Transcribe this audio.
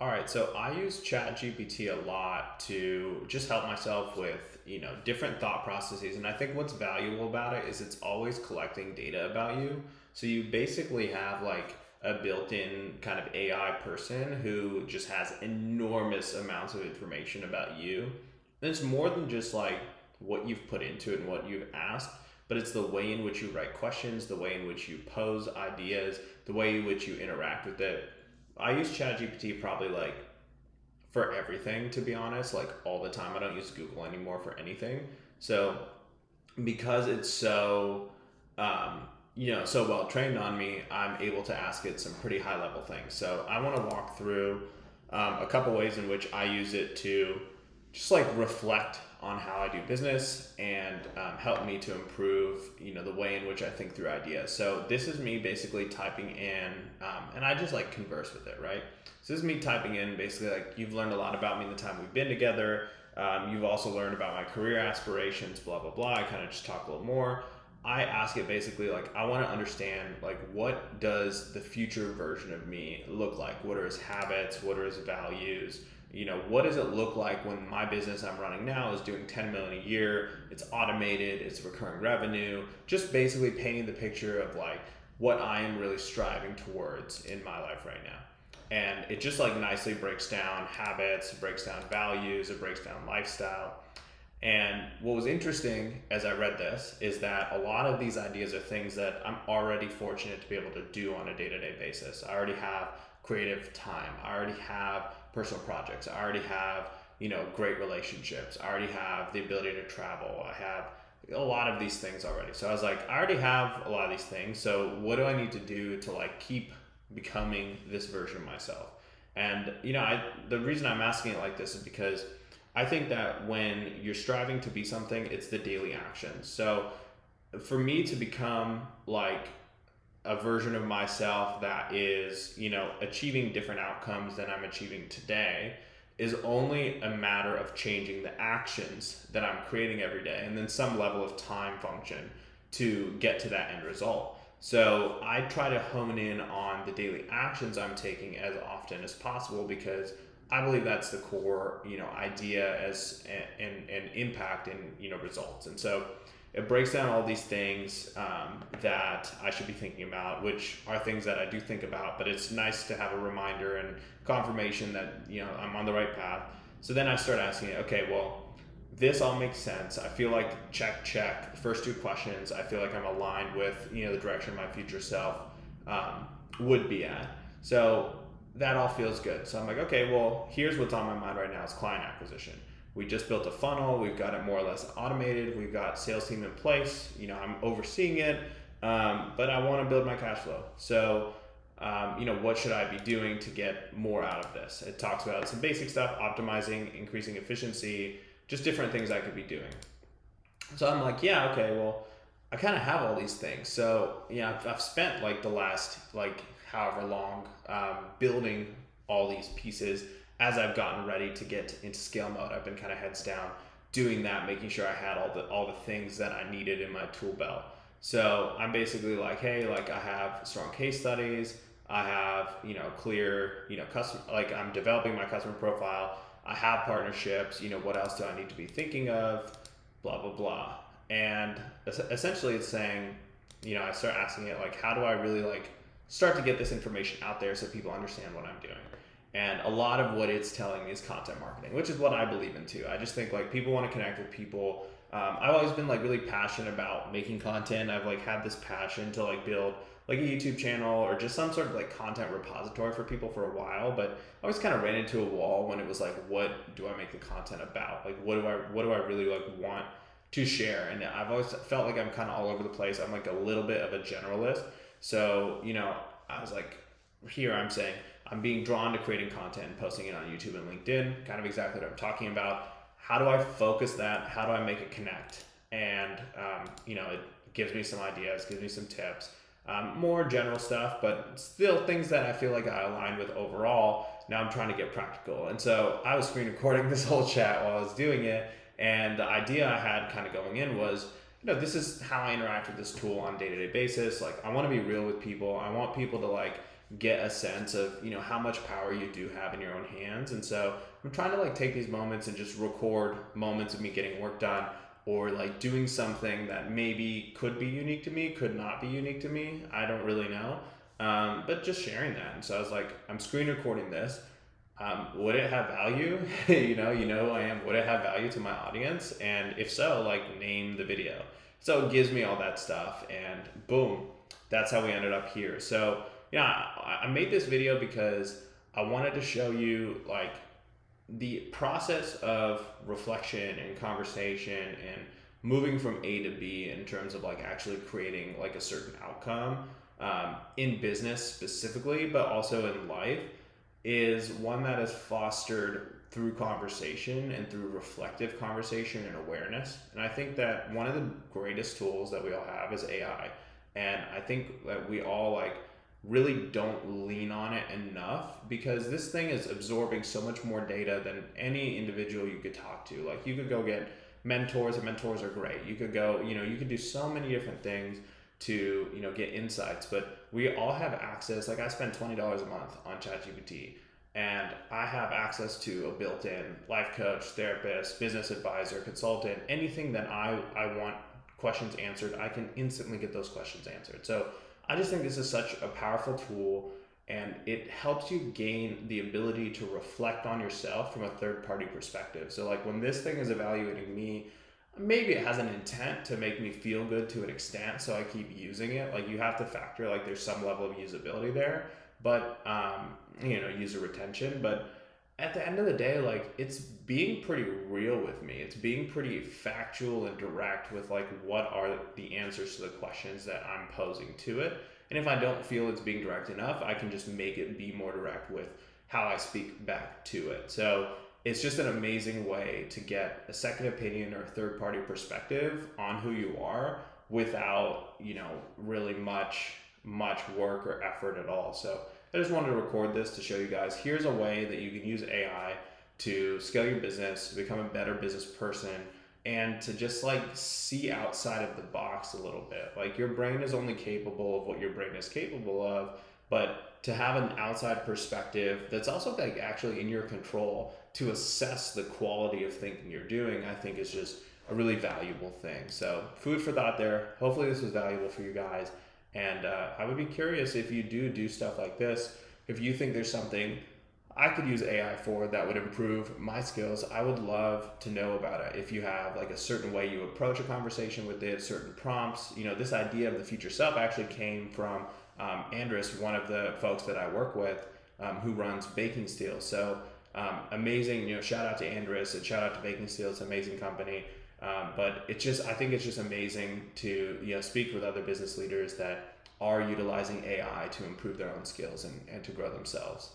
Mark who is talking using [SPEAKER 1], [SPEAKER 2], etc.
[SPEAKER 1] All right, so I use ChatGPT a lot to just help myself with, different thought processes. And I think what's valuable about it is it's always collecting data about you. So you basically have like a built-in kind of AI person who just has enormous amounts of information about you. And it's more than just like what you've put into it and what you've asked, but it's the way in which you write questions, the way in which you pose ideas, the way in which you interact with it. I use ChatGPT probably like for everything, to be honest, like all the time. I don't use Google anymore for anything. So because it's um, so well trained on me, I'm able to ask it some pretty high level things. So I want to walk through a couple ways in which I use it to just like reflect on how I do business and help me to improve, the way in which I think through ideas. So this is me basically typing in, and I just like converse with it, right? So this is me typing in basically like, you've learned a lot about me in the time we've been together. You've also learned about my career aspirations, blah, blah, blah. I kind of just talk a little more. I ask it basically like, I want to understand like, what does the future version of me look like? What are his habits? What are his values? What does it look like when my business I'm running now is doing 10 million a year? It's automated, it's recurring revenue, just basically painting the picture of like what I am really striving towards in my life right now. And it just like nicely breaks down habits, breaks down values, it breaks down lifestyle. And what was interesting as I read this is that a lot of these ideas are things that I'm already fortunate to be able to do on a day-to-day basis. I already have creative time. I already have personal projects. I already have, great relationships. I already have the ability to travel. I have a lot of these things already. So I was like, I already have a lot of these things. So what do I need to do to like keep becoming this version of myself? And, the reason I'm asking it like this is because I think that when you're striving to be something, it's the daily actions. So for me to become like a version of myself that is, achieving different outcomes than I'm achieving today is only a matter of changing the actions that I'm creating every day and then some level of time function to get to that end result. So I try to hone in on the daily actions I'm taking as often as possible because I believe that's the core, idea as and impact and results. And so it breaks down all these things that I should be thinking about, which are things that I do think about. But it's nice to have a reminder and confirmation that I'm on the right path. So then I start asking it, okay, well, this all makes sense. I feel like check. The first two questions, I feel like I'm aligned with the direction my future self would be at. So that all feels good. So I'm like, okay, well, here's what's on my mind right now is client acquisition. We just built a funnel. We've got it more or less automated. We've got sales team in place. I'm overseeing it, but I want to build my cash flow. So, what should I be doing to get more out of this? It talks about some basic stuff, optimizing, increasing efficiency, just different things I could be doing. So I'm like, yeah, okay, well, I kind of have all these things. So, I've spent like the last, like however long, building all these pieces. As I've gotten ready to get into scale mode, I've been kind of heads down doing that, making sure I had all the things that I needed in my tool belt. So I'm basically like, hey, like I have strong case studies, I have clear customer, like I'm developing my customer profile, I have partnerships. What else do I need to be thinking of? Blah blah blah. And essentially, it's saying, I start asking it like, how do I really like start to get this information out there so people understand what I'm doing? And a lot of what it's telling me is content marketing, which is what I believe in too. I just think like people want to connect with people. I've always been like really passionate about making content. I've like had this passion to like build like a YouTube channel or just some sort of like content repository for people for a while. But I always kind of ran into a wall when it was like, what do I make the content about? Like, what do I really like want to share? And I've always felt like I'm kind of all over the place. I'm like a little bit of a generalist. So, I was like, here I'm saying, I'm being drawn to creating content and posting it on YouTube and LinkedIn, kind of exactly what I'm talking about. How do I focus that? How do I make it connect? And, it gives me some ideas, gives me some tips, more general stuff, but still things that I feel like I align with overall. Now I'm trying to get practical. And so I was screen recording this whole chat while I was doing it. And the idea I had kind of going in was, this is how I interact with this tool on a day-to-day basis. Like I want to be real with people. I want people to like get a sense of, how much power you do have in your own hands. And so I'm trying to like take these moments and just record moments of me getting work done, or like doing something that maybe could be unique to me, could not be unique to me. I don't really know. But just sharing that. And so I was like, I'm screen recording this. Would it have value? Who I am. Would it have value to my audience? And if so, like, name the video. So it gives me all that stuff, and boom, that's how we ended up here. So yeah, I made this video because I wanted to show you like the process of reflection and conversation and moving from A to B in terms of like actually creating like a certain outcome, in business specifically, but also in life, is one that is fostered through conversation and through reflective conversation and awareness. And I think that one of the greatest tools that we all have is AI. And I think that we all like really don't lean on it enough, because this thing is absorbing so much more data than any individual you could talk to. Like, you could go get mentors, and mentors are great. You could go, you could do so many different things to, get insights, but we all have access. Like, I spend $20 a month on ChatGPT, and I have access to a built-in life coach, therapist, business advisor, consultant, anything that I want questions answered, I can instantly get those questions answered. So I just think this is such a powerful tool, and it helps you gain the ability to reflect on yourself from a third-party perspective. So like, when this thing is evaluating me, maybe it has an intent to make me feel good to an extent, so I keep using it. Like, you have to factor, like, there's some level of usability there, but user retention. But at the end of the day, like, it's being pretty real with me. It's being pretty factual and direct with like, what are the answers to the questions that I'm posing to it. And if I don't feel it's being direct enough, I can just make it be more direct with how I speak back to it. So it's just an amazing way to get a second opinion or a third party perspective on who you are without, really much work or effort at all. So I just wanted to record this to show you guys, here's a way that you can use AI to scale your business, to become a better business person, and to just like see outside of the box a little bit. Like, your brain is only capable of what your brain is capable of, but to have an outside perspective that's also like actually in your control to assess the quality of thinking you're doing, I think is just a really valuable thing. So food for thought there. Hopefully this was valuable for you guys. And I would be curious, if you do stuff like this, if you think there's something I could use AI for that would improve my skills, I would love to know about it. If you have like a certain way you approach a conversation with it, certain prompts, this idea of the future self actually came from Andres, one of the folks that I work with, who runs Baking Steel. So amazing, shout out to Andres and shout out to Baking Steel. It's an amazing company. But I think it's just amazing to speak with other business leaders that are utilizing AI to improve their own skills and to grow themselves.